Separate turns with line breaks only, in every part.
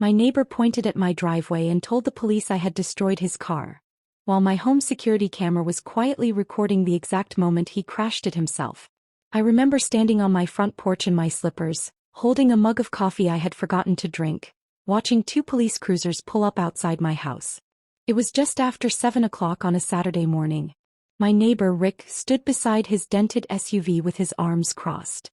My neighbor pointed at my driveway and told the police I had destroyed his car, while my home security camera was quietly recording the exact moment he crashed it himself. I remember standing on my front porch in my slippers, holding a mug of coffee I had forgotten to drink, watching two police cruisers pull up outside my house. It was just after 7 o'clock on a Saturday morning. My neighbor Rick stood beside his dented SUV with his arms crossed.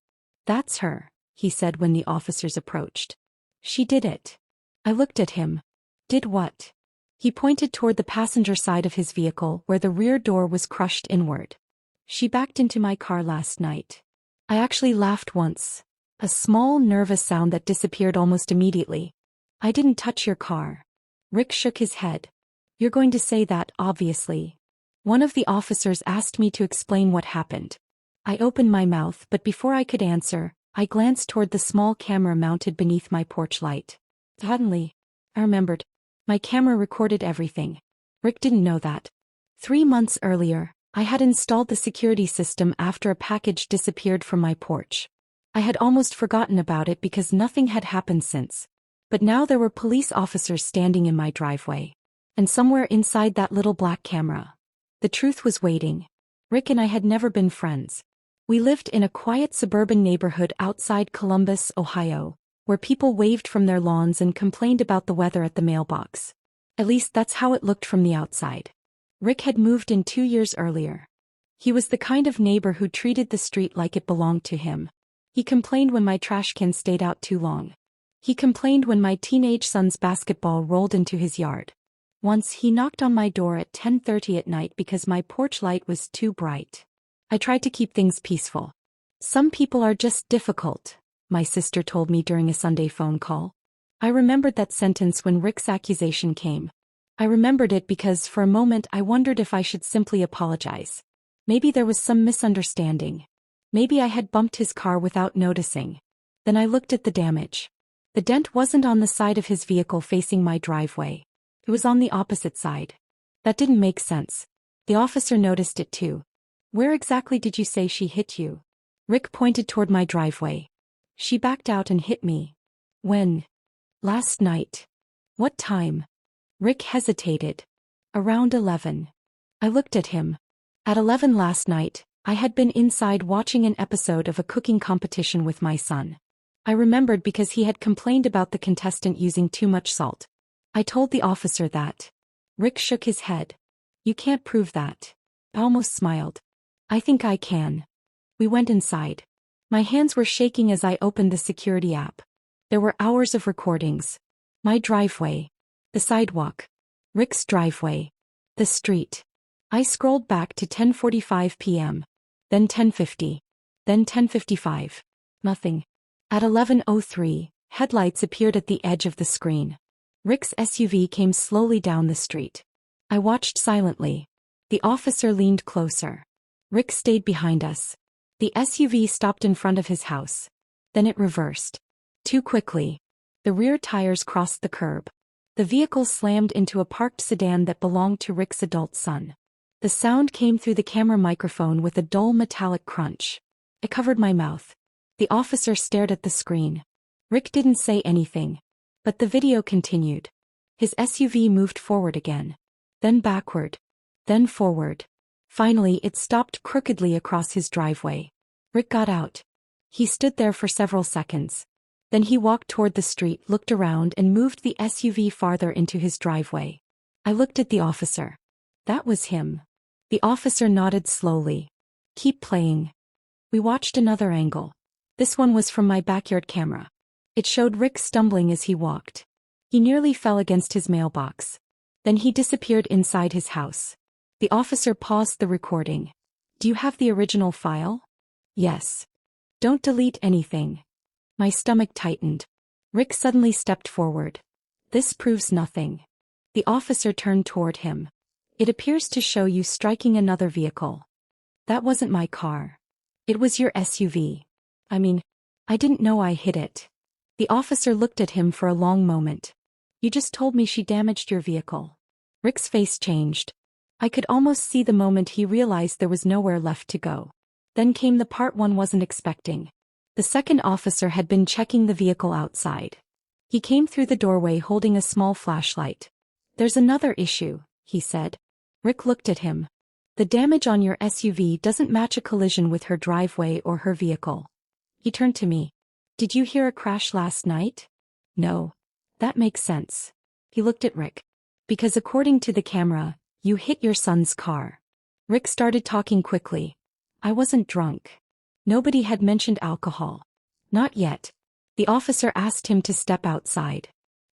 "That's her," he said when the officers approached. "She did it." I looked at him. "Did what?" He pointed toward the passenger side of his vehicle where the rear door was crushed inward. "She backed into my car last night." I actually laughed once. A small, nervous sound that disappeared almost immediately. "I didn't touch your car." Rick shook his head. "You're going to say that, obviously." One of the officers asked me to explain what happened. I opened my mouth, but before I could answer, I glanced toward the small camera mounted beneath my porch light. Suddenly, I remembered. My camera recorded everything. Rick didn't know that. 3 months earlier, I had installed the security system after a package disappeared from my porch. I had almost forgotten about it because nothing had happened since. But now there were police officers standing in my driveway. And somewhere inside that little black camera, the truth was waiting. Rick and I had never been friends. We lived in a quiet suburban neighborhood outside Columbus, Ohio, where people waved from their lawns and complained about the weather at the mailbox. At least that's how it looked from the outside. Rick had moved in 2 years earlier. He was the kind of neighbor who treated the street like it belonged to him. He complained when my trash can stayed out too long. He complained when my teenage son's basketball rolled into his yard. Once he knocked on my door at 10:30 at night because my porch light was too bright. I tried to keep things peaceful. "Some people are just difficult," my sister told me during a Sunday phone call. I remembered that sentence when Rick's accusation came. I remembered it because for a moment I wondered if I should simply apologize. Maybe there was some misunderstanding. Maybe I had bumped his car without noticing. Then I looked at the damage. The dent wasn't on the side of his vehicle facing my driveway. It was on the opposite side. That didn't make sense. The officer noticed it too. "Where exactly did you say she hit you?" Rick pointed toward my driveway. "She backed out and hit me." "When?" "Last night." "What time?" Rick hesitated. "Around 11. I looked at him. At 11 last night, I had been inside watching an episode of a cooking competition with my son. I remembered because he had complained about the contestant using too much salt. I told the officer that. Rick shook his head. "You can't prove that." I almost smiled. "I think I can." We went inside. My hands were shaking as I opened the security app. There were hours of recordings. My driveway. The sidewalk. Rick's driveway. The street. I scrolled back to 10:45 p.m. Then 10:50. Then 10:55. Nothing. At 11:03, headlights appeared at the edge of the screen. Rick's SUV came slowly down the street. I watched silently. The officer leaned closer. Rick stayed behind us. The SUV stopped in front of his house. Then it reversed. Too quickly. The rear tires crossed the curb. The vehicle slammed into a parked sedan that belonged to Rick's adult son. The sound came through the camera microphone with a dull metallic crunch. I covered my mouth. The officer stared at the screen. Rick didn't say anything. But the video continued. His SUV moved forward again. Then backward. Then forward. Finally it stopped crookedly across his driveway. Rick got out. He stood there for several seconds. Then he walked toward the street, looked around and moved the SUV farther into his driveway. I looked at the officer. That was him. The officer nodded slowly. "Keep playing." We watched another angle. This one was from my backyard camera. It showed Rick stumbling as he walked. He nearly fell against his mailbox. Then he disappeared inside his house. The officer paused the recording. "Do you have the original file?" "Yes." "Don't delete anything." My stomach tightened. Rick suddenly stepped forward. "This proves nothing." The officer turned toward him. "It appears to show you striking another vehicle." "That wasn't my car. It was your SUV. I didn't know I hit it." The officer looked at him for a long moment. "You just told me she damaged your vehicle." Rick's face changed. I could almost see the moment he realized there was nowhere left to go. Then came the part one wasn't expecting. The second officer had been checking the vehicle outside. He came through the doorway holding a small flashlight. "There's another issue," he said. Rick looked at him. "The damage on your SUV doesn't match a collision with her driveway or her vehicle." He turned to me. "Did you hear a crash last night?" "No." "That makes sense." He looked at Rick. "Because according to the camera, you hit your son's car." Rick started talking quickly. "I wasn't drunk. Nobody had mentioned alcohol." "Not yet." The officer asked him to step outside.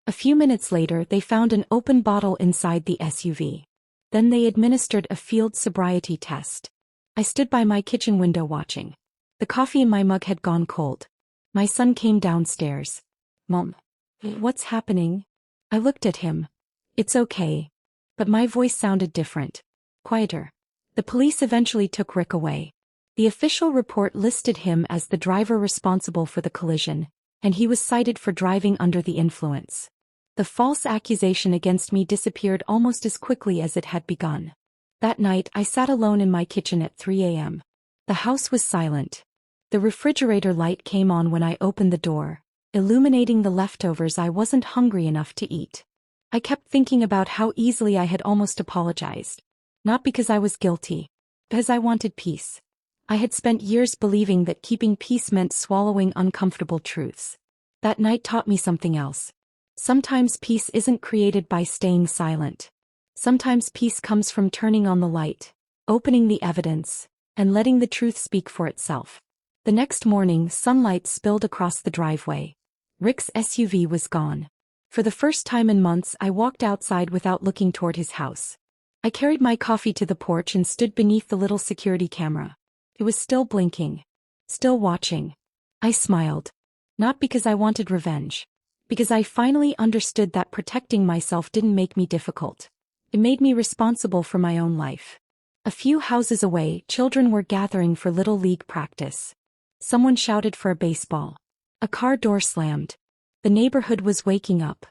A few minutes later they found an open bottle inside the SUV. Then they administered a field sobriety test. I stood by my kitchen window watching. The coffee in my mug had gone cold. My son came downstairs. "Mom, what's happening?" I looked at him. "It's okay." But my voice sounded different. Quieter. The police eventually took Rick away. The official report listed him as the driver responsible for the collision, and he was cited for driving under the influence. The false accusation against me disappeared almost as quickly as it had begun. That night I sat alone in my kitchen at 3 a.m. The house was silent. The refrigerator light came on when I opened the door, illuminating the leftovers I wasn't hungry enough to eat. I kept thinking about how easily I had almost apologized. Not because I was guilty, because I wanted peace. I had spent years believing that keeping peace meant swallowing uncomfortable truths. That night taught me something else. Sometimes peace isn't created by staying silent. Sometimes peace comes from turning on the light, opening the evidence, and letting the truth speak for itself. The next morning, sunlight spilled across the driveway. Rick's SUV was gone. For the first time in months, I walked outside without looking toward his house. I carried my coffee to the porch and stood beneath the little security camera. It was still blinking. Still watching. I smiled. Not because I wanted revenge. Because I finally understood that protecting myself didn't make me difficult. It made me responsible for my own life. A few houses away, children were gathering for Little League practice. Someone shouted for a baseball. A car door slammed. The neighborhood was waking up.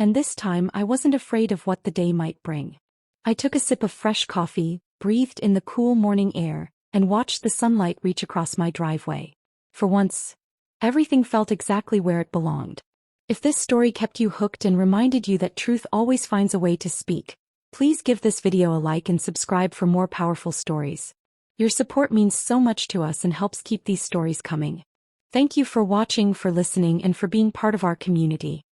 And this time I wasn't afraid of what the day might bring. I took a sip of fresh coffee, breathed in the cool morning air, and watched the sunlight reach across my driveway. For once, everything felt exactly where it belonged. If this story kept you hooked and reminded you that truth always finds a way to speak, please give this video a like and subscribe for more powerful stories. Your support means so much to us and helps keep these stories coming. Thank you for watching, for listening, and for being part of our community.